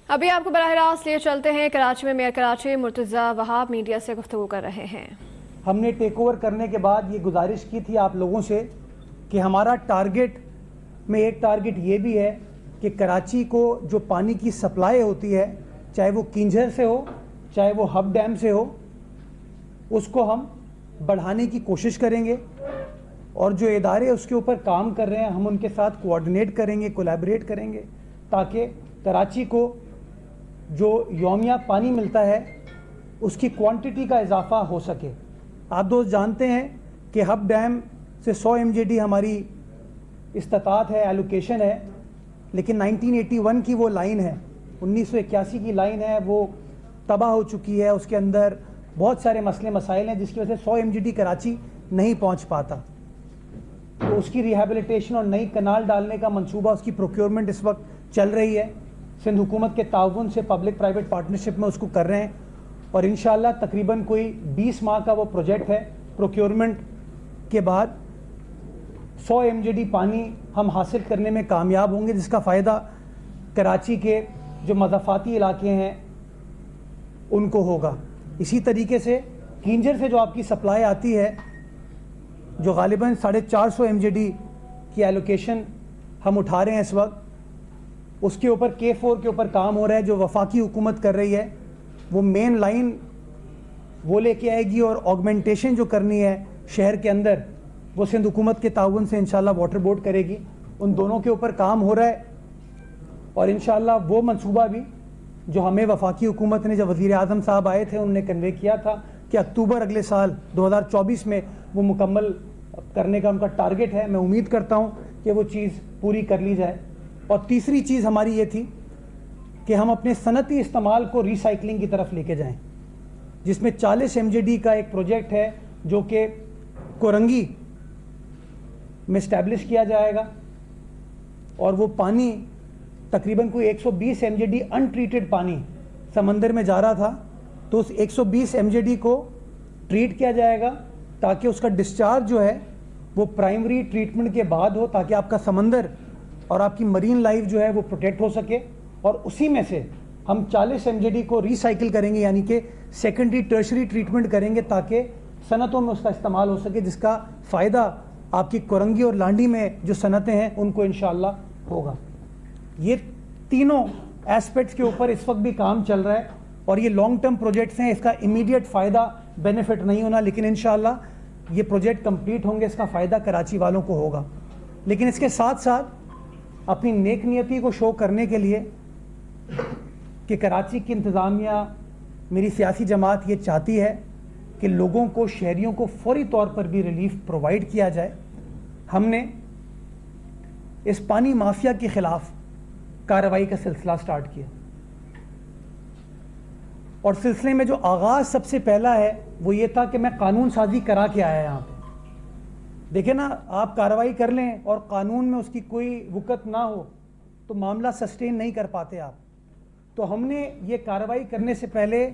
ابھی آپ کو براہ راست لیے چلتے ہیں کراچی میں میئر کراچی مرتضیٰ وہاب میڈیا سے گفتگو کر رہے ہیں۔ ہم نے ٹیک اوور کرنے کے بعد یہ گزارش کی تھی آپ لوگوں سے کہ ہمارا ٹارگٹ میں ایک ٹارگٹ یہ بھی ہے کہ کراچی کو جو پانی کی سپلائی ہوتی ہے، چاہے وہ کینجھر سے ہو چاہے وہ ہب ڈیم سے ہو، اس کو ہم بڑھانے کی کوشش کریں گے، اور جو ادارے اس کے اوپر کام کر رہے ہیں ہم ان کے ساتھ کوآرڈینیٹ کریں گے، کولیبریٹ کریں گے، تاکہ کراچی کو جو یومیہ پانی ملتا ہے اس کی کوانٹٹی کا اضافہ ہو سکے۔ آپ دوست جانتے ہیں کہ ہب ڈیم سے 100 MJD ہماری استطاعت ہے، ایلوکیشن ہے، لیکن 1981 کی وہ لائن ہے، 1981 کی لائن ہے، وہ تباہ ہو چکی ہے، اس کے اندر بہت سارے مسئلے مسائل ہیں جس کی وجہ سے 100 MJD کراچی نہیں پہنچ پاتا۔ تو اس کی ریہیبلیٹیشن اور نئی کنال ڈالنے کا منصوبہ، اس کی پروکیورمنٹ اس وقت چل رہی ہے، سندھ حکومت کے تعاون سے پبلک پرائیویٹ پارٹنرشپ میں اس کو کر رہے ہیں، اور انشاءاللہ تقریباً کوئی 20 ماہ کا وہ پروجیکٹ ہے۔ پروکیورمنٹ کے بعد 100 MJD پانی ہم حاصل کرنے میں کامیاب ہوں گے، جس کا فائدہ کراچی کے جو مضافاتی علاقے ہیں ان کو ہوگا۔ اسی طریقے سے کینجر سے جو آپ کی سپلائی آتی ہے، جو غالباً 450 MJD کی ایلوکیشن ہم اٹھا رہے ہیں اس وقت، اس کے اوپر K4 کے اوپر کام ہو رہا ہے، جو وفاقی حکومت کر رہی ہے، وہ مین لائن وہ لے کے آئے گی، اور آگمنٹیشن جو کرنی ہے شہر کے اندر وہ سندھ حکومت کے تعاون سے انشاءاللہ واٹر بورڈ کرے گی۔ ان دونوں کے اوپر کام ہو رہا ہے، اور انشاءاللہ وہ منصوبہ بھی جو ہمیں وفاقی حکومت نے، جب وزیر اعظم صاحب آئے تھے، انہوں نے کنوے کیا تھا کہ اکتوبر اگلے سال 2024 میں وہ مکمل کرنے کا ان کا ٹارگٹ ہے۔ میں امید کرتا ہوں کہ وہ چیز پوری کر لی جائے۔ اور تیسری چیز ہماری یہ تھی کہ ہم اپنے صنعتی استعمال کو ری سائیکلنگ کی طرف لے کے جائیں، جس میں 40 MJD کا ایک پروجیکٹ ہے جو کہ کورنگی میں اسٹیبلش کیا جائے گا، اور وہ پانی تقریباً کوئی 120 MJD ان ٹریٹڈ پانی سمندر میں جا رہا تھا، تو اس 120 MJD کو ٹریٹ کیا جائے گا تاکہ اس کا ڈسچارج جو ہے وہ پرائمری ٹریٹمنٹ کے بعد ہو، تاکہ آپ کا سمندر اور آپ کی مرین لائف جو ہے وہ پروٹیکٹ ہو سکے، اور اسی میں سے ہم 40 MJD کو ری سائیکل کریں گے، یعنی کہ سیکنڈری ٹرشری ٹریٹمنٹ کریں گے تاکہ صنعتوں میں اس کا استعمال ہو سکے، جس کا فائدہ آپ کی کورنگی اور لانڈی میں جو صنعتیں ہیں ان کو انشاءاللہ ہوگا۔ یہ تینوں ایسپیکٹس کے اوپر اس وقت بھی کام چل رہا ہے، اور یہ لانگ ٹرم پروجیکٹس ہیں، اس کا امیڈیٹ فائدہ بینیفٹ نہیں ہونا، لیکن انشاءاللہ یہ پروجیکٹ کمپلیٹ ہوں گے، اس کا فائدہ کراچی والوں کو ہوگا۔ لیکن اس کے ساتھ ساتھ اپنی نیک نیتی کو شو کرنے کے لیے کہ کراچی کی انتظامیہ، میری سیاسی جماعت یہ چاہتی ہے کہ لوگوں کو، شہریوں کو فوری طور پر بھی ریلیف پرووائڈ کیا جائے، ہم نے اس پانی مافیا کے خلاف کارروائی کا سلسلہ سٹارٹ کیا، اور سلسلے میں جو آغاز سب سے پہلا ہے وہ یہ تھا کہ میں قانون سازی کرا کے آیا یہاں پہ۔ دیکھیں نا، آپ کارروائی کر لیں اور قانون میں اس کی کوئی وقت نہ ہو تو معاملہ سسٹین نہیں کر پاتے آپ۔ تو ہم نے یہ کارروائی کرنے سے پہلے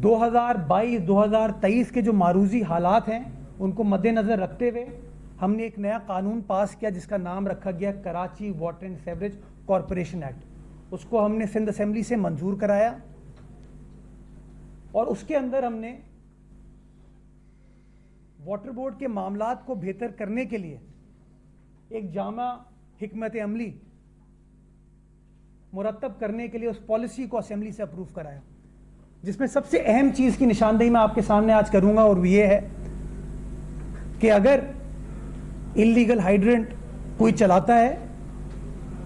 2022-2023 کے جو معروضی حالات ہیں ان کو مد نظر رکھتے ہوئے ہم نے ایک نیا قانون پاس کیا جس کا نام رکھا گیا Karachi water and sewerage corporation act. اس کو ہم نے سندھ اسمبلی سے منظور کرایا، اور اس کے اندر ہم نے واٹر بورڈ کے معاملات کو بہتر کرنے کے لیے ایک جامع حکمت عملی مرتب کرنے کے لیے اس پالیسی کو اسمبلی سے اپروو کرایا، جس میں سب سے اہم چیز کی نشاندہی میں آپ کے سامنے آج کروں گا، اور وہ یہ ہے کہ اگر اللیگل ہائیڈرنٹ کوئی چلاتا ہے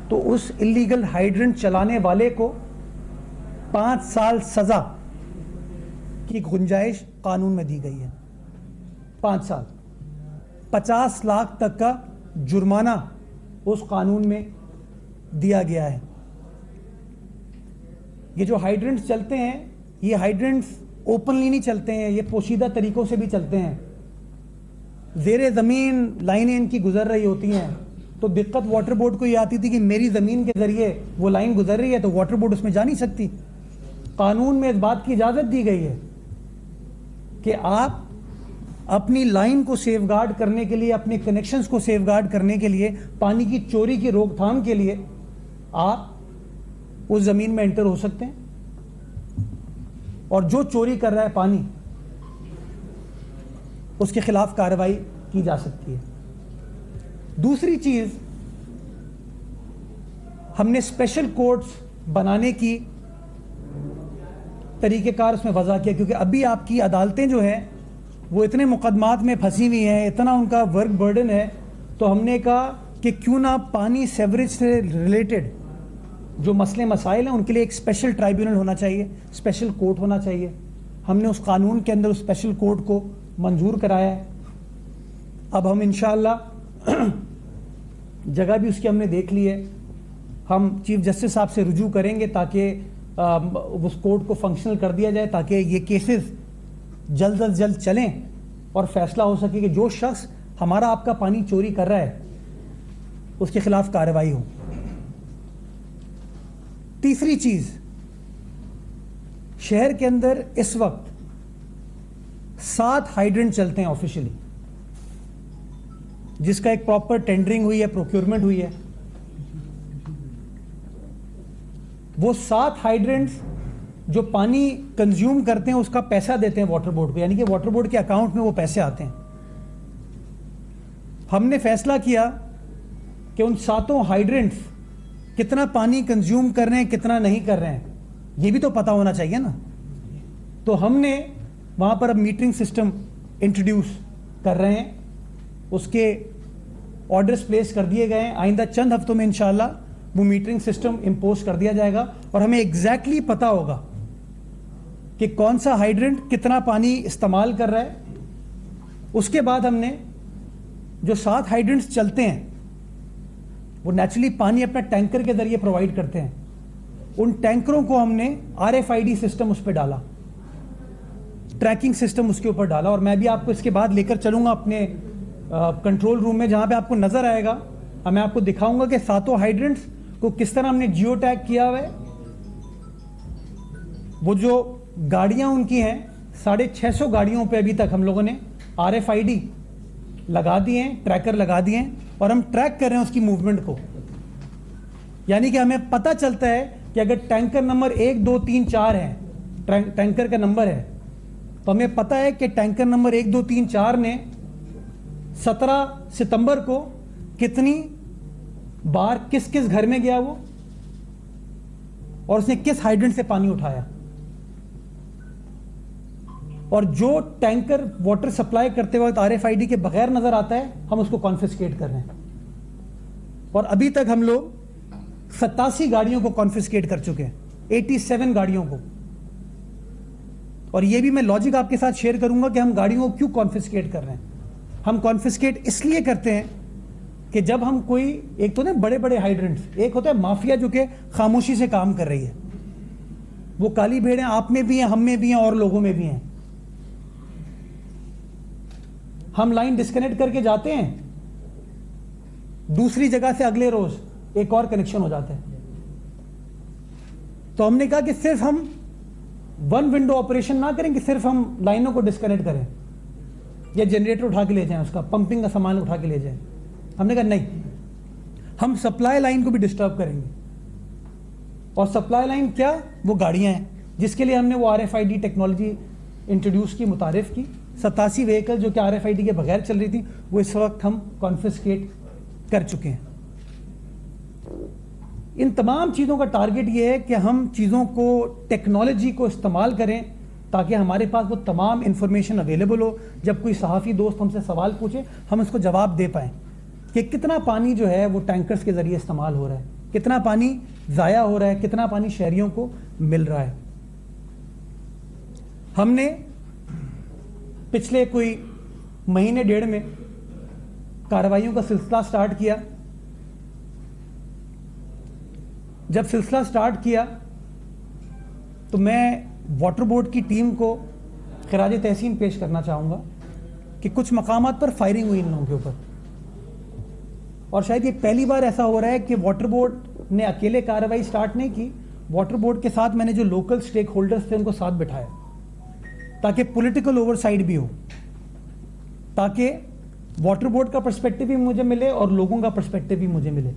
تو اس اللیگل ہائیڈرنٹ چلانے والے کو 5 سال سزا کی گنجائش قانون میں دی گئی ہے، 5 سال، 50 لاکھ تک کا جرمانہ اس قانون میں دیا گیا ہے۔ یہ جو ہائیڈرنٹس چلتے ہیں، یہ ہائیڈرنٹس اوپنلی نہیں چلتے ہیں، یہ پوشیدہ طریقوں سے بھی چلتے ہیں، زیر زمین لائنیں ان کی گزر رہی ہوتی ہیں۔ تو دقت واٹر بورڈ کو یہ آتی تھی کہ میری زمین کے ذریعے وہ لائن گزر رہی ہے تو واٹر بورڈ اس میں جا نہیں سکتی۔ قانون میں اس بات کی اجازت دی گئی ہے کہ آپ اپنی لائن کو سیف گارڈ کرنے کے لیے، اپنے کنیکشنز کو سیف گارڈ کرنے کے لیے، پانی کی چوری کی روک تھام کے لیے آپ اس زمین میں انٹر ہو سکتے ہیں, اور جو چوری کر رہا ہے پانی اس کے خلاف کارروائی کی جا سکتی ہے. دوسری چیز, ہم نے اسپیشل کورٹس بنانے کی طریقہ کار اس میں وضع کیا, کیونکہ ابھی آپ کی عدالتیں جو ہیں وہ اتنے مقدمات میں پھنسی ہوئی ہیں, اتنا ان کا ورک برڈن ہے, تو ہم نے کہا کہ کیوں نہ پانی سیوریج سے ریلیٹڈ جو مسئلے مسائل ہیں ان کے لیے ایک اسپیشل ٹرائیبیونل ہونا چاہیے, اسپیشل کورٹ ہونا چاہیے. ہم نے اس قانون کے اندر اس اسپیشل کورٹ کو منظور کرایا ہے. اب ہم انشاءاللہ جگہ بھی اس کی ہم نے دیکھ لی ہے, ہم چیف جسٹس صاحب سے رجوع کریں گے تاکہ اس کورٹ کو فنکشنل کر دیا جائے, تاکہ یہ کیسز جلد از جلد چلیں اور فیصلہ ہو سکے کہ جو شخص ہمارا آپ کا پانی چوری کر رہا ہے اس کے خلاف کارروائی ہو. تیسری چیز, شہر کے اندر اس وقت 7 ہائیڈرنٹ چلتے ہیں آفیشلی, جس کا ایک پراپر ٹینڈرنگ ہوئی ہے, پروکیورمنٹ ہوئی ہے. وہ 7 ہائیڈرنٹس جو پانی کنزیوم کرتے ہیں اس کا پیسہ دیتے ہیں واٹر بورڈ کو, یعنی کہ واٹر بورڈ کے اکاؤنٹ میں وہ پیسے آتے ہیں. ہم نے فیصلہ کیا کہ ان 7 ہائیڈرنٹس کتنا پانی کنزیوم کر رہے ہیں, کتنا نہیں کر رہے ہیں, یہ بھی تو پتا ہونا چاہیے نا. تو ہم نے وہاں پر اب میٹرنگ سسٹم انٹروڈیوس کر رہے ہیں, اس کے آرڈرز پلیس کر دیے گئے ہیں. آئندہ چند ہفتوں میں انشاءاللہ وہ میٹرنگ سسٹم امپوز کر دیا جائے گا, اور ہمیں ایگزیکٹلی پتا ہوگا کہ کون سا ہائیڈرنٹ کتنا پانی استعمال کر رہا ہے. اس کے بعد ہم نے جو 7 ہائیڈرنٹس چلتے ہیں وہ نیچرلی پانی اپنا ٹینکر کے ذریعے پرووائڈ کرتے ہیں. ان ٹینکروں کو ہم نے RFID سسٹم اس پہ ڈالا, ٹریکنگ سسٹم اس کے اوپر ڈالا, اور میں بھی آپ کو اس کے بعد لے کر چلوں گا اپنے کنٹرول روم میں, جہاں پہ آپ کو نظر آئے گا, اور میں آپ کو دکھاؤں گا کہ 7 ہائیڈرنٹس کو کس طرح ہم نے جیو ٹیگ کیا ہوا ہے. وہ جو گاڑیاں ان کی ہیں 650 گاڑیوں پہ ابھی تک ہم لوگوں نے RFID لگا دیے ہیں, ٹریکر لگا دیے ہیں, اور ہم ٹریک کر رہے ہیں اس کی موومنٹ کو. یعنی کہ ہمیں پتہ چلتا ہے کہ اگر ٹینکر نمبر 1 2 3 4 ہے, ٹینکر کا نمبر ہے, تو ہمیں پتہ ہے کہ ٹینکر نمبر 1 2 3 4 نے 17 ستمبر کو کتنی بار کس کس گھر میں گیا وہ, اور اس نے کس ہائیڈرنٹ سے پانی اٹھایا. اور جو ٹینکر واٹر سپلائی کرتے وقت RFID کے بغیر نظر آتا ہے ہم اس کو کانفسکیٹ کر رہے ہیں. اور ابھی تک ہم لوگ 87 گاڑیوں کو کانفسکیٹ کر چکے ہیں, 87 گاڑیوں کو. اور یہ بھی میں لاجک آپ کے ساتھ شیئر کروں گا کہ ہم گاڑیوں کو کیوں کانفسکیٹ کر رہے ہیں. ہم کانفسکیٹ اس لیے کرتے ہیں کہ جب ہم کوئی, ایک تو نا بڑے بڑے ہائیڈرنٹس, ایک ہوتا ہے مافیا جو کہ خاموشی سے کام کر رہی ہے, وہ کالی بھیڑیں آپ میں بھی ہیں, ہم میں بھی ہیں, اور لوگوں میں بھی ہیں. ہم لائن ڈسکنیکٹ کر کے جاتے ہیں, دوسری جگہ سے اگلے روز ایک اور کنیکشن ہو جاتا ہے. تو ہم نے کہا کہ صرف ہم ون ونڈو آپریشن نہ کریں کہ صرف ہم لائنوں کو ڈسکنیکٹ کریں یا جنریٹر اٹھا کے لے جائیں, اس کا پمپنگ کا سامان اٹھا کے لے جائیں. ہم نے کہا نہیں, ہم سپلائی لائن کو بھی ڈسٹرب کریں گے. اور سپلائی لائن کیا, وہ گاڑیاں ہیں, جس کے لیے ہم نے وہ RFID ٹیکنالوجی انٹروڈیوس کی, متعارف کی. 87 وہیکل جو کہ RFID کے بغیر چل رہی تھی وہ اس وقت ہم کانفسکیٹ کر چکے ہیں. ان تمام چیزوں کا ٹارگٹ یہ ہے کہ ہم چیزوں کو, ٹیکنالوجی کو استعمال کریں تاکہ ہمارے پاس وہ تمام انفارمیشن اویلیبل ہو. جب کوئی صحافی دوست ہم سے سوال پوچھے ہم اس کو جواب دے پائیں کہ کتنا پانی جو ہے وہ ٹینکرز کے ذریعے استعمال ہو رہا ہے, کتنا پانی ضائع ہو رہا ہے, کتنا پانی شہریوں کو مل رہا ہے. ہم نے پچھلے کوئی مہینے ڈیڑھ میں کارروائیوں کا سلسلہ سٹارٹ کیا. جب سلسلہ سٹارٹ کیا تو میں واٹر بورڈ کی ٹیم کو خراج تحسین پیش کرنا چاہوں گا کہ کچھ مقامات پر فائرنگ ہوئی ان لوگوں کے اوپر. اور شاید یہ پہلی بار ایسا ہو رہا ہے کہ واٹر بورڈ نے اکیلے کارروائی سٹارٹ نہیں کی, واٹر بورڈ کے ساتھ میں نے جو لوکل سٹیک ہولڈرز تھے ان کو ساتھ بٹھایا تاکہ پولیٹیکل اوور سائڈ بھی ہو, تاکہ واٹر بورڈ کا پرسپیکٹو بھی مجھے ملے اور لوگوں کا پرسپیکٹو بھی مجھے ملے.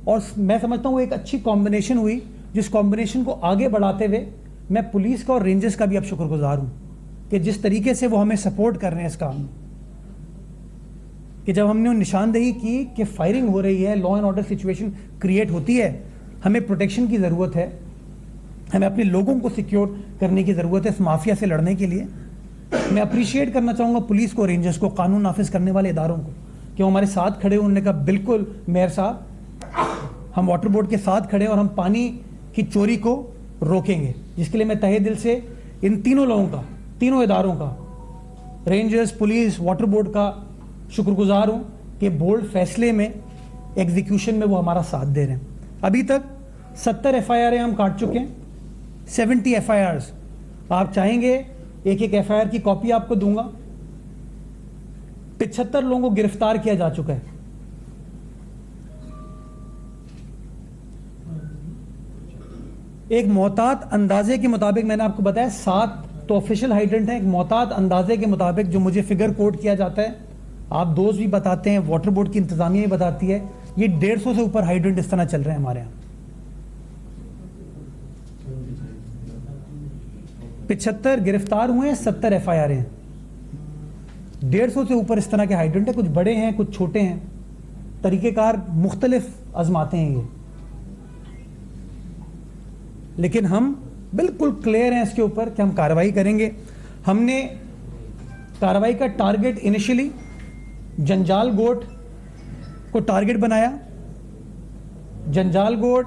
اور میں سمجھتا ہوں وہ ایک اچھی کمبینیشن ہوئی, جس کمبینیشن کو آگے بڑھاتے ہوئے میں پولیس کا اور رینجرز کا بھی اب شکر گزار ہوں کہ جس طریقے سے وہ ہمیں سپورٹ کر رہے ہیں اس کام میں, کہ جب ہم نے نشاندہی کی کہ فائرنگ ہو رہی ہے, law and order situation create ہوتی ہے, ہمیں پروٹیکشن کی ضرورت ہے, ہمیں اپنے لوگوں کو سیکیور کرنے کی ضرورت ہے اس مافیا سے لڑنے کے لیے. میں اپریشیٹ کرنا چاہوں گا پولیس کو, رینجرز کو, قانون نافذ کرنے والے اداروں کو کہ وہ ہمارے ساتھ کھڑے. انہوں نے کہا بالکل میئر صاحب ہم واٹر بورڈ کے ساتھ کھڑے اور ہم پانی کی چوری کو روکیں گے, جس کے لیے میں تہہ دل سے ان تینوں لوگوں کا, تینوں اداروں کا, رینجرز, پولیس, واٹر بورڈ کا شکر گزار ہوں کہ بولڈ فیصلے میں, ایگزیکیوشن میں وہ ہمارا ساتھ دے رہے ہیں. ابھی تک 70 FIR ہم کاٹ چکے ہیں, 70 FIRs. آپ چاہیں گے ایک ایک FIR کی کاپی آپ کو دوں گا. 75 لوگوں کو گرفتار کیا جا چکا ہے. ایک محتاط اندازے کے مطابق میں نے آپ کو بتایا 7 تو آفیشیل ہائیڈرنٹ ہیں, ایک محتاط اندازے کے مطابق جو مجھے فگر کوٹ کیا جاتا ہے, آپ دوست بھی بتاتے ہیں, واٹر بورڈ کی انتظامیہ بھی بتاتی ہے, یہ 150 سے اوپر ہائیڈرنٹ اس طرح چل رہے ہیں ہمارے یہاں. 75 گرفتار ہوئے ہیں, 70 FIR ہیں, 150 سے اوپر اس طرح کے ہائیڈرنٹ ہیں. کچھ بڑے ہیں, کچھ چھوٹے ہیں, طریقہ کار مختلف آزماتے ہیں یہ, لیکن ہم بالکل کلیئر ہیں اس کے اوپر کہ ہم کارروائی کریں گے. ہم نے کارروائی کا ٹارگٹ انیشلی جنجال گوٹ کو ٹارگٹ بنایا. جنجال گوٹ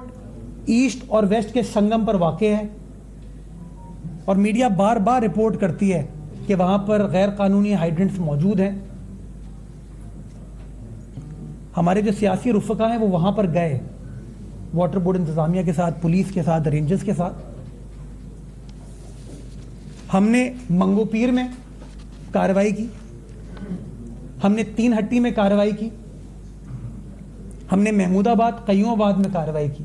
ایسٹ اور ویسٹ کے سنگم پر واقع ہے, اور میڈیا بار بار رپورٹ کرتی ہے کہ وہاں پر غیر قانونی ہائیڈرنٹس موجود ہیں. ہمارے جو سیاسی رفقا ہیں وہ وہاں پر گئے, واٹر بورڈ انتظامیہ کے ساتھ, پولیس کے ساتھ, رینجرز کے ساتھ. ہم نے منگو پیر میں کارروائی کی, ہم نے 3 ہٹی میں کارروائی کی, ہم نے محمود آباد, قیوم آباد میں کارروائی کی,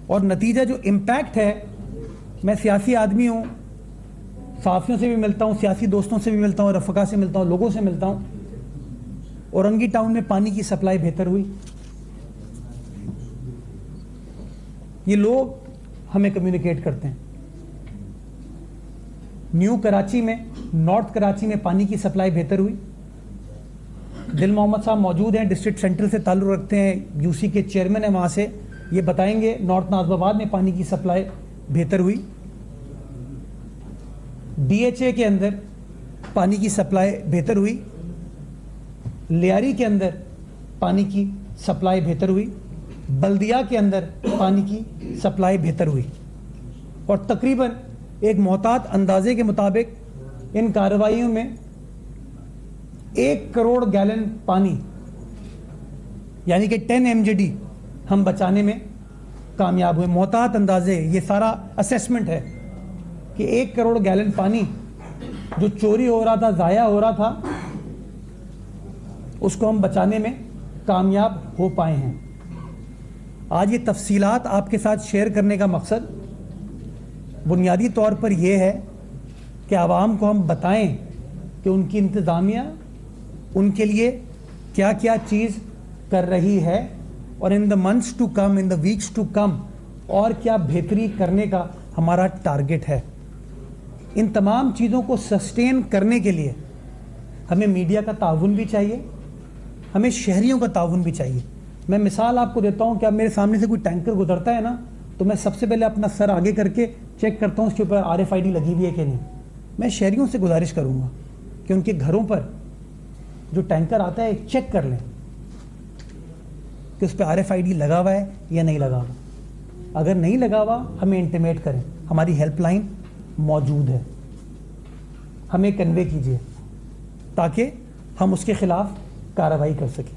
اور نتیجہ جو امپیکٹ ہے, میں سیاسی آدمی ہوں, صحافیوں سے بھی ملتا ہوں, سیاسی دوستوں سے بھی ملتا ہوں, رفقا سے ملتا ہوں, لوگوں سے ملتا ہوں. اورنگی ٹاؤن میں پانی کی سپلائی بہتر ہوئی. یہ لوگ ہمیں کمیونیکیٹ کرتے ہیں. نیو کراچی میں, نارتھ کراچی میں پانی کی سپلائی بہتر ہوئی. دل محمد صاحب موجود ہیں, ڈسٹرکٹ سینٹرل سے تعلق رکھتے ہیں, UC کے چیئرمین ہیں وہاں سے, یہ بتائیں گے. نارتھ نازم آباد میں پانی کی سپلائی بہتر ہوئی. DHA کے اندر پانی کی سپلائی بہتر ہوئی. لیاری کے اندر پانی کی سپلائی بہتر ہوئی. بلدیہ کے اندر پانی کی سپلائی بہتر ہوئی. اور تقریباً ایک محتاط اندازے کے مطابق ان کارروائیوں میں 1 کروڑ گیلن پانی, یعنی کہ 10 MJD ہم بچانے میں کامیاب ہوئے. محتاط اندازے, یہ سارا اسیسمنٹ ہے کہ 1 کروڑ گیلن پانی جو چوری ہو رہا تھا, ضائع ہو رہا تھا, اس کو ہم بچانے میں کامیاب ہو پائے ہیں. آج یہ تفصیلات آپ کے ساتھ شیئر کرنے کا مقصد بنیادی طور پر یہ ہے کہ عوام کو ہم بتائیں کہ ان کی انتظامیہ ان کے لیے کیا کیا چیز کر رہی ہے, اور in the months to come, in the weeks to come, اور کیا بہتری کرنے کا ہمارا ٹارگٹ ہے. ان تمام چیزوں کو سسٹین کرنے کے لیے ہمیں میڈیا کا تعاون بھی چاہیے, ہمیں شہریوں کا تعاون بھی چاہیے. میں مثال آپ کو دیتا ہوں کہ اب میرے سامنے سے کوئی ٹینکر گزرتا ہے نا, تو میں سب سے پہلے اپنا سر آگے کر کے چیک کرتا ہوں اس کے اوپر RFID لگی ہوئی ہے کہ نہیں. میں شہریوں سے گزارش کروں گا کہ ان کے گھروں پر جو ٹینکر آتا ہے چیک کر لیں کہ اس پہ RFID لگا ہوا ہے یا نہیں لگا ہوا. اگر نہیں لگا ہوا ہمیں انٹیمیٹ کریں, ہماری ہیلپ لائن موجود ہے, ہمیں کنوے کیجیے تاکہ ہم اس کے خلاف کارروائی کر سکیں.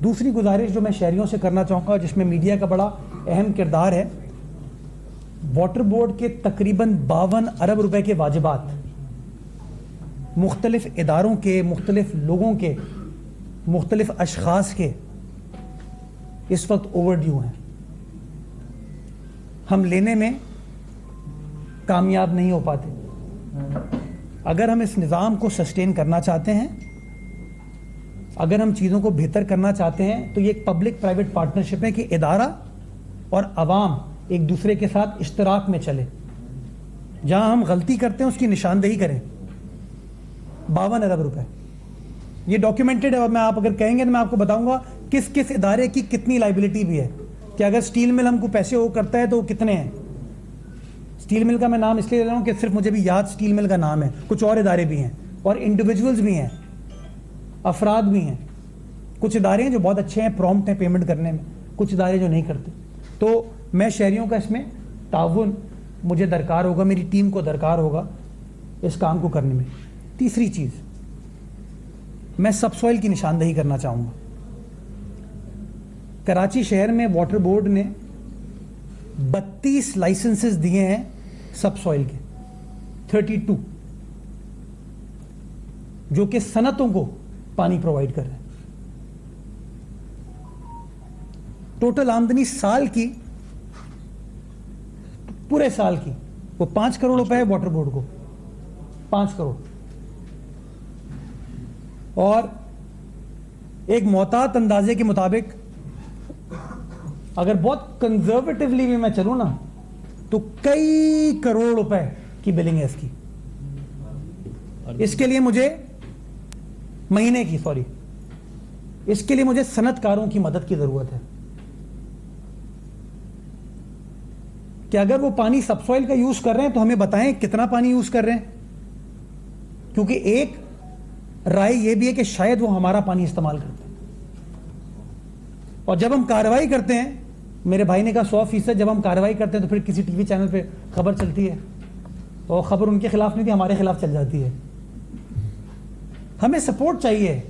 دوسری گزارش جو میں شہریوں سے کرنا چاہوں گا, جس میں میڈیا کا بڑا اہم کردار ہے, واٹر بورڈ کے تقریباً 52 ارب روپے کے واجبات مختلف اداروں کے, مختلف لوگوں کے, مختلف اشخاص کے اس وقت اوور ڈیو ہیں. ہم لینے میں کامیاب نہیں ہو پاتے. اگر ہم اس نظام کو سسٹین کرنا چاہتے ہیں اگر ہم چیزوں کو بہتر کرنا چاہتے ہیں تو یہ ایک پبلک پرائیویٹ پارٹنرشپ ہے کہ ادارہ اور عوام ایک دوسرے کے ساتھ اشتراک میں چلے. جہاں ہم غلطی کرتے ہیں اس کی نشاندہی کریں. 52 ارب روپے یہ ڈاکیومنٹڈ ہے, اور میں آپ اگر کہیں گے تو میں آپ کو بتاؤں گا کس کس ادارے کی کتنی لائبلٹی بھی ہے, کہ اگر اسٹیل مل ہم کو پیسے وہ کرتا ہے تو وہ کتنے ہیں. اسٹیل مل کا میں نام اس لیے لے رہا ہوں کہ صرف مجھے بھی یاد اسٹیل مل کا نام ہے, کچھ اور ادارے بھی ہیں اور انڈیویجولز بھی ہیں, افراد بھی ہیں. کچھ ادارے ہیں جو بہت اچھے ہیں, پرومپٹ ہیں پیمنٹ کرنے میں, کچھ ادارے جو نہیں کرتے. تو میں شہریوں کا اس میں تعاون مجھے درکار ہوگا, میری ٹیم کو درکار ہوگا اس کام کو کرنے میں. تیسری چیز, میں سب سوائل کی نشاندہی کرنا چاہوں گا. کراچی شہر میں واٹر بورڈ نے 32 لائسنسز دیے ہیں سب سوائل کے, 32, جو کہ صنعتوں کو پانی پرووائڈ کر رہے ہیں. ٹوٹل آمدنی سال کی, پورے سال کی, وہ 5 کروڑ روپے ہے واٹر بورڈ کو, 5 کروڑ. اور ایک محتاط اندازے کے مطابق اگر بہت کنزرویٹیولی بھی میں چلوں نا تو کئی کروڑ روپے کی بلنگ ہے اس کی. اس کے لیے مجھے مہینے کی اس کے لیے مجھے صنعت کاروں کی مدد کی ضرورت ہے کہ اگر وہ پانی سب سوائل کا یوز کر رہے ہیں تو ہمیں بتائیں کتنا پانی یوز کر رہے ہیں, کیونکہ ایک رائے یہ بھی ہے کہ شاید وہ ہمارا پانی استعمال کرتے ہیں. اور جب ہم کارروائی کرتے ہیں, میرے بھائی نے کہا 100%, جب ہم کارروائی کرتے ہیں تو پھر کسی ٹی وی چینل پہ خبر چلتی ہے, اور خبر ان کے خلاف نہیں تھی, ہمارے خلاف چل جاتی ہے. ہمیں سپورٹ چاہیے.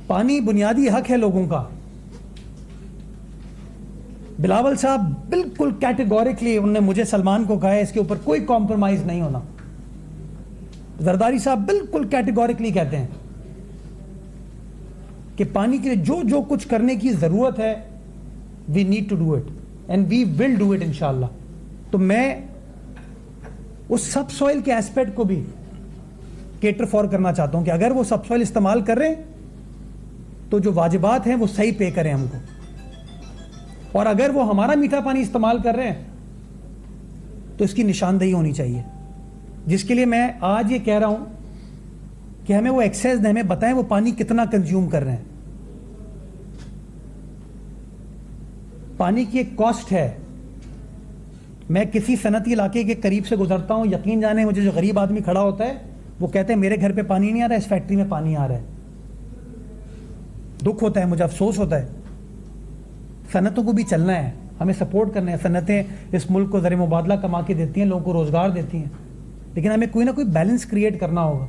پانی بنیادی حق ہے لوگوں کا. بلاول صاحب بالکل کیٹیگوریکلی انہوں نے مجھے سلمان کو کہا ہے اس کے اوپر کوئی کمپرومائز نہیں ہونا. زرداری صاحب بالکل کیٹیگوریکلی کہتے ہیں کہ پانی کے لیے جو کچھ کرنے کی ضرورت ہے we need to do it and we will do it انشاءاللہ. تو میں اس سب سوائل کے ایسپیکٹ کو بھی کیٹر فار کرنا چاہتا ہوں کہ اگر وہ سب سوائل استعمال کر رہے ہیں تو جو واجبات ہیں وہ صحیح پے کریں ہم کو, اور اگر وہ ہمارا میٹھا پانی استعمال کر رہے ہیں تو اس کی نشاندہی ہونی چاہیے. جس کے لیے میں آج یہ کہہ رہا ہوں کہ ہمیں وہ ایکسیس دیں, ہمیں بتائیں وہ پانی کتنا کنزیوم کر رہے ہیں. پانی کی ایک کاسٹ ہے. میں کسی صنعتی علاقے کے قریب سے گزرتا ہوں, یقین جانے مجھے جو غریب آدمی کھڑا ہوتا ہے وہ کہتے ہیں میرے گھر پہ پانی نہیں آ رہا ہے, اس فیکٹری میں پانی آ رہا ہے. دکھ ہوتا ہے, مجھے افسوس ہوتا ہے. صنعتوں کو بھی چلنا ہے, ہمیں سپورٹ کرنا ہے. صنعتیں اس ملک کو زر مبادلہ کما کے دیتی ہیں, لوگوں کو روزگار دیتی ہیں, لیکن ہمیں کوئی نہ کوئی بیلنس کریٹ کرنا ہوگا.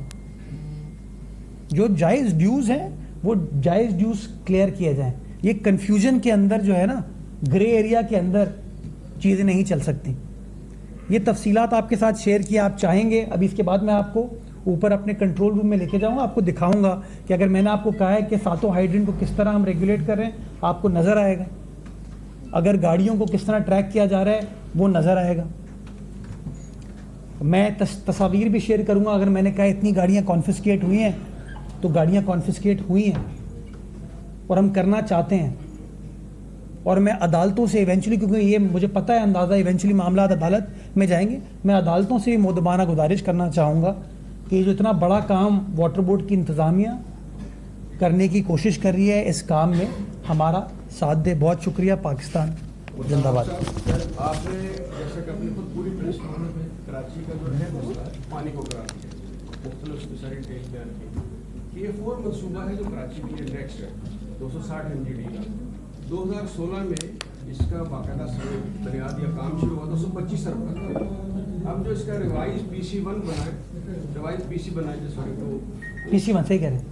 جو جائز ڈیوز ہیں وہ جائز ڈیوز کلیئر کیے جائیں. یہ کنفیوژن کے اندر جو ہے نا, گرے ایریا کے اندر چیزیں نہیں چل سکتی. یہ تفصیلات آپ کے ساتھ شیئر کیا, آپ چاہیں گے ابھی اس کے بعد میں آپ کو اوپر اپنے کنٹرول روم میں لے کے جاؤں گا, آپ کو دکھاؤں گا کہ اگر میں نے آپ کو کہا ہے کہ ساتوں ہائیڈرنٹ کو کس طرح ہم ریگولیٹ کر رہے ہیں آپ کو نظر آئے گا. اگر گاڑیوں کو کس طرح ٹریک کیا جا رہا ہے وہ نظر آئے گا. میں تصاویر بھی شیئر کروں گا. اگر میں نے کہا اتنی گاڑیاں کانفسکیٹ ہوئی ہیں تو گاڑیاں کانفسکیٹ ہوئی ہیں, اور ہم کرنا چاہتے ہیں. اور میں عدالتوں سے ایونچولی, کیونکہ یہ مجھے پتہ ہے اندازہ ایونچولی معاملات عدالت میں جائیں گے, میں عدالتوں سے مؤدبانہ گزارش کرنا چاہوں گا کہ جو اتنا بڑا کام واٹر بورڈ کی انتظامیہ کرنے کی کوشش کر رہی ہے اس کام میں ہمارا ساتھ دے. بہت شکریہ. پاکستان زندہ باد. آپ نے جیسا کہ اپنی خود پوری پریس کانفرنس میں کراچی کا جو ہے مسئلہ پانی کو کرا دیا, مختلف ساری ڈیٹیل بیان کی کہ یہ 4 منصوبہ ہے جو کراچی کے لیے نیکسٹ ہے 260 MGD کا. 2016 میں اس کا باقاعدہ بنیاد یا کام شروع ہوا 225 ارب کا. اب جو اس کا ریوائز PC1 بنا ہے, ریوائز PC بنا ہے جس وقت تو PC1 صحیح کہہ رہے ہیں,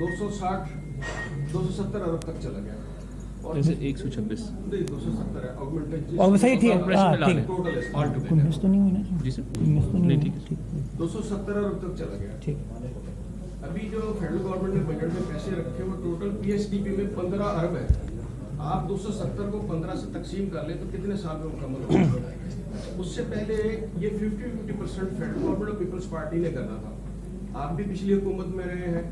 270 ارب تک چلا گیا. جیسے 126 نہیں 270 ہے آگمنٹڈ, اور صحیح ٹھیک ہے. ہاں ٹھیک, ٹوٹل کوئی مس تو نہیں ہوئی نا جی سر, نہیں ٹھیک ہے. 270 ارب تک چلا گیا. ٹھیک. ابھی جو فیڈرل گورنمنٹ نے بجٹ میں پیسے رکھے وہ ٹوٹل PSDP میں 15 ارب ہے. آپ 270 کو 15 سے تقسیم کر لیں تو کتنے سال میں مکمل ہوگا؟ اس سے پہلے یہ 50% فیڈرل گورنمنٹ اور پیپلز پارٹی نے کرنا تھا. آپ بھی پچھلی حکومت میں رہے ہیں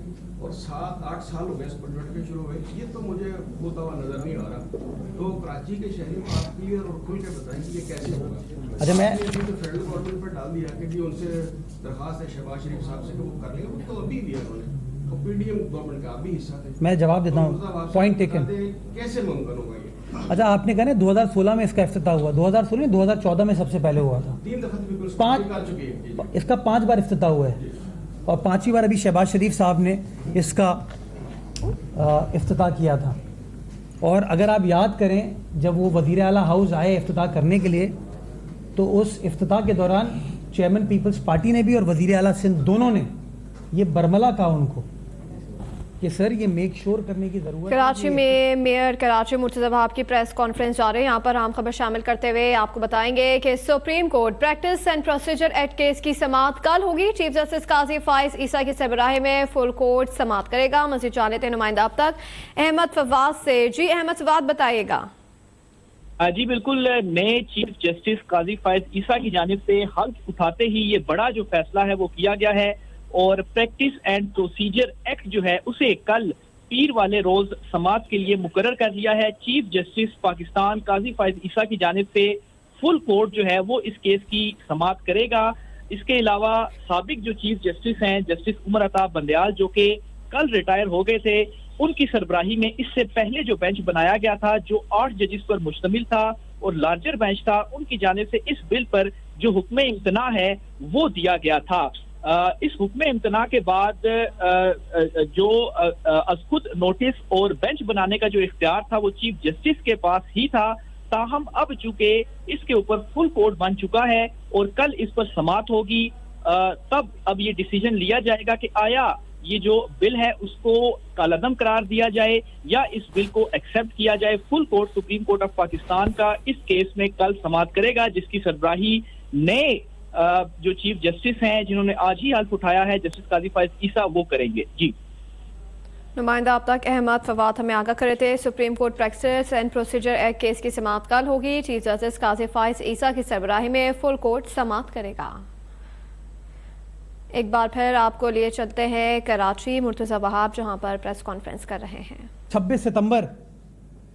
اور 7-8 سال ہو گئے اس پروجیکٹ کے شروع ہوئے, یہ تو مجھے ہوتا ہوا نظر نہیں آ رہا. تو کراچی کے شہریوں کو آپ کلیئر اور کھل کے بتائیں کہ یہ کیسے ہوگا. اچھا میں فیڈرل گورنمنٹ پر ڈال دیا کہ جی ان سے درخواست ہے شہباز شریف صاحب سے کہ وہ کر لیں گے, وہ تو ابھی بھی ہے انہوں نے, اور پی ڈی ایم گورنمنٹ کا بھی حصہ تھے. میں جواب دیتا ہوں, پوائنٹ ٹیکن. کیسے ممکن ہوگا یہ؟ اچھا آپ نے کہا نا 2016 میں اس کا افتتاح ہوا, 2016 نہیں 2014 میں سب سے پہلے ہوا تھا. 3 دفعہ پیپلز پانچ- کر چکی ہے. اس کا 5 بار افتتاح ہوا ہے, اور 5ویں بار ابھی شہباز شریف صاحب نے اس کا افتتاح کیا تھا. اور اگر آپ یاد کریں جب وہ وزیر اعلیٰ ہاؤس آئے افتتاح کرنے کے لیے, تو اس افتتاح کے دوران چیئرمین پیپلز پارٹی نے بھی اور وزیر اعلیٰ سندھ دونوں نے یہ برملا کہا ان کو کہ سر یہ میک شور کرنے کی ضرورت ہے. کراچی میں میئر کراچی مرتضی وہاب کی پریس کانفرنس جاری ہے. یہاں پر اہم خبر شامل کرتے ہوئے آپ کو بتائیں گے کہ supreme court practice and procedure act case کی سماعت کل ہوگی. چیف جسٹس قاضی فائز عیسیٰ کی سربراہی میں فل کورٹ سماعت کرے گا. مزید جان لیتے ہیں نمائندہ اب تک احمد فواد سے. جی احمد فواد بتائیے گا. جی بالکل, نئے چیف جسٹس قاضی فائز عیسیٰ کی جانب سے حلف اٹھاتے ہی یہ بڑا جو فیصلہ ہے وہ کیا گیا ہے, اور پریکٹس اینڈ پروسیجر ایکٹ جو ہے اسے کل پیر والے روز سماعت کے لیے مقرر کر دیا ہے. چیف جسٹس پاکستان قاضی فائز عیسیٰ کی جانب سے فل کورٹ جو ہے وہ اس کیس کی سماعت کرے گا. اس کے علاوہ سابق جو چیف جسٹس ہیں جسٹس عمر عطا بندیال جو کہ کل ریٹائر ہو گئے تھے, ان کی سربراہی میں اس سے پہلے جو بینچ بنایا گیا تھا جو 8 ججز پر مشتمل تھا اور لارجر بینچ تھا, ان کی جانب سے اس بل پر جو حکم امتناع ہے وہ دیا گیا تھا. اس حکم امتناع کے بعد جو از خود نوٹس اور بینچ بنانے کا جو اختیار تھا وہ چیف جسٹس کے پاس ہی تھا. تاہم اب چونکہ اس کے اوپر فل کورٹ بن چکا ہے اور کل اس پر سماعت ہوگی, تب اب یہ ڈیسیجن لیا جائے گا کہ آیا یہ جو بل ہے اس کو کالعدم قرار دیا جائے یا اس بل کو ایکسیپٹ کیا جائے. Full court supreme court of Pakistan کا اس کیس میں کل سماعت کرے گا, جس کی سربراہی نئے جو چیف جسٹس ہیں جنہوں نے آج ہی حلف اٹھایا ہے جسٹس قاضی فائز عیسیٰ وہ کریں گے. جی نمائندہ اب تک احمد فواد ہمیں آگاہ کرے تھے. Supreme court practice and procedure act case کی سماعت کل ہوگی. چیف جسٹس قاضی فائز عیسیٰ کی سربراہی میں فل کورٹ سماعت کرے گا. ایک بار پھر آپ کو لیے چلتے ہیں کراچی مرتضی وہاب جہاں پر پریس کانفرنس کر رہے ہیں. 26 ستمبر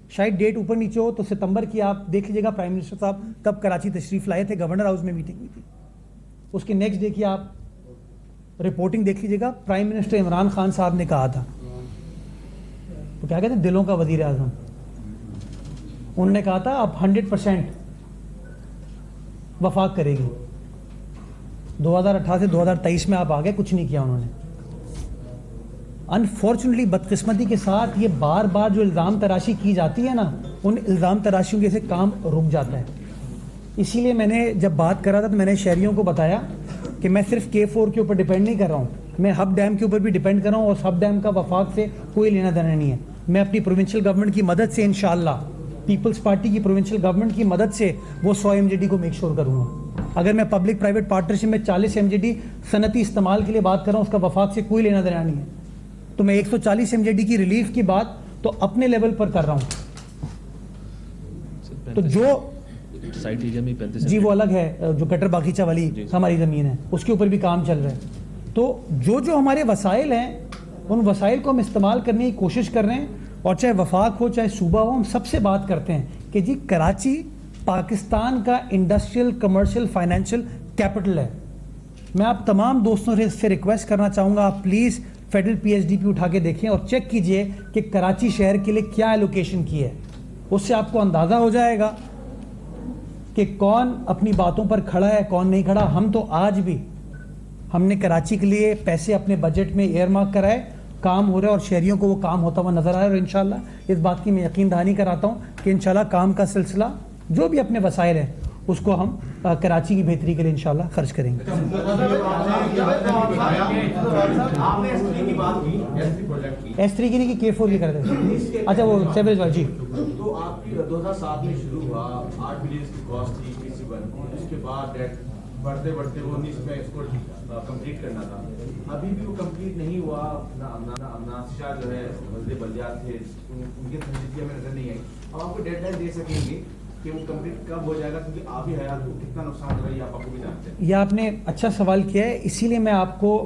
شاید ڈیٹ اوپر نیچے ہو تو ستمبر کی آپ دیکھ لیجیے گا. پرائم منسٹر صاحب تب کراچی تشریف لائے تھے, گورنر ہاؤس میں میٹنگ ہوئی تھی. اس کے نیکسٹ ڈے کی آپ رپورٹنگ دیکھ لیجیے گا. پرائم منسٹر عمران خان صاحب نے کہا تھا, وہ کیا کہتے ہیں دلوں کا وزیر اعظم, انہوں نے کہا تھا اب 100% وفاق کرے گی. 2018 سے 2023 میں آپ آگے کچھ نہیں کیا انہوں نے. انفارچونیٹلی بدقسمتی کے ساتھ یہ بار بار جو الزام تراشی کی جاتی ہے نا, ان الزام تراشیوں کے سے کام رک جاتا ہے. اسی لیے میں نے جب بات کرا تھا تو میں نے شہریوں کو بتایا کہ میں صرف K4 کے اوپر ڈیپینڈ نہیں کر رہا ہوں, میں ہب ڈیم کے اوپر بھی ڈیپینڈ کر رہا ہوں, اور ہب ڈیم کا وفاق سے کوئی لینا دینا نہیں ہے. میں اپنی پروونشل گورنمنٹ کی مدد سے انشاءاللہ پیپلز پارٹی کی پروونشل گورنمنٹ کی مدد سے وہ 100 MJD کو میک شور کروں گا. اگر میں پبلک پرائیویٹ پارٹنرشپ میں 40 MJD صنعتی استعمال کے لیے بات کر رہا ہوں, اس کا وفاق سے کوئی لینا دینا نہیں ہے, تو میں 140 MJD کی ریلیف کی بات تو اپنے لیول پر کر رہا ہوں. تو جو سائٹ ایریا میں 35 جی وہ الگ ہے, جو کٹر باغیچہ والی ہماری زمین ہے اس کے اوپر بھی کام چل رہا ہے. تو جو ہمارے وسائل ہیں ان وسائل کو ہم استعمال کرنے کی کوشش کر رہے ہیں, اور چاہے وفاق ہو چاہے صوبہ ہو, ہم سب سے بات کرتے ہیں کہ جی کراچی پاکستان کا انڈسٹریل کمرشل فائنینشیل کیپٹل ہے. میں آپ تمام دوستوں سے ریکویسٹ کرنا چاہوں گا, آپ پلیز فیڈرل PSDP اٹھا کے دیکھیں اور چیک کیجئے کہ کراچی شہر کے لیے کیا ایلوکیشن کی ہے. اس سے آپ کو اندازہ ہو جائے گا کہ کون اپنی باتوں پر کھڑا ہے کون نہیں کھڑا. ہم تو آج بھی ہم نے کراچی کے لیے پیسے اپنے بجٹ میں ایئر مارک کرائے, کام ہو رہا ہے اور شہریوں کو وہ کام ہوتا ہوا نظر آ رہا ہے. اور انشاءاللہ اس بات کی میں یقین دہانی کراتا ہوں کہ انشاءاللہ کام کا سلسلہ جو بھی اپنے وسائل ہیں اس کو ہم کراچی کی بہتری کے لیے انشاءاللہ خرچ کریں گے. S3 کی نہیں کہ K4 کی کر دیں. اچھا وہ سیوریج والا جی, تو آپ کی 2007 میں شروع ہوا 8 بلین کی کاسٹ تھی PC1, اس کے بعد بڑھتے بڑھتے وہ 19 میں اس کو کمپلیٹ کرنا تھا. ابھی بھی وہ کمپلیٹ نہیں ہوا. ناصر جو ہے وزیر بلدیات تھے, ان کی سنجیدگی ہمیں نظر نہیں آئی. اب آپ کو ڈیڈ لائن دے سکیں گے کہ وہ کمپلیٹ کب ہو جائے گا, کیونکہ آپ ہی حیات کو کتنا نقصان ہو رہا ہے آپ کو بھی جانتے ہیں. یہ آپ نے اچھا سوال کیا ہے, اسی لیے میں آپ کو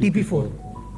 TP4।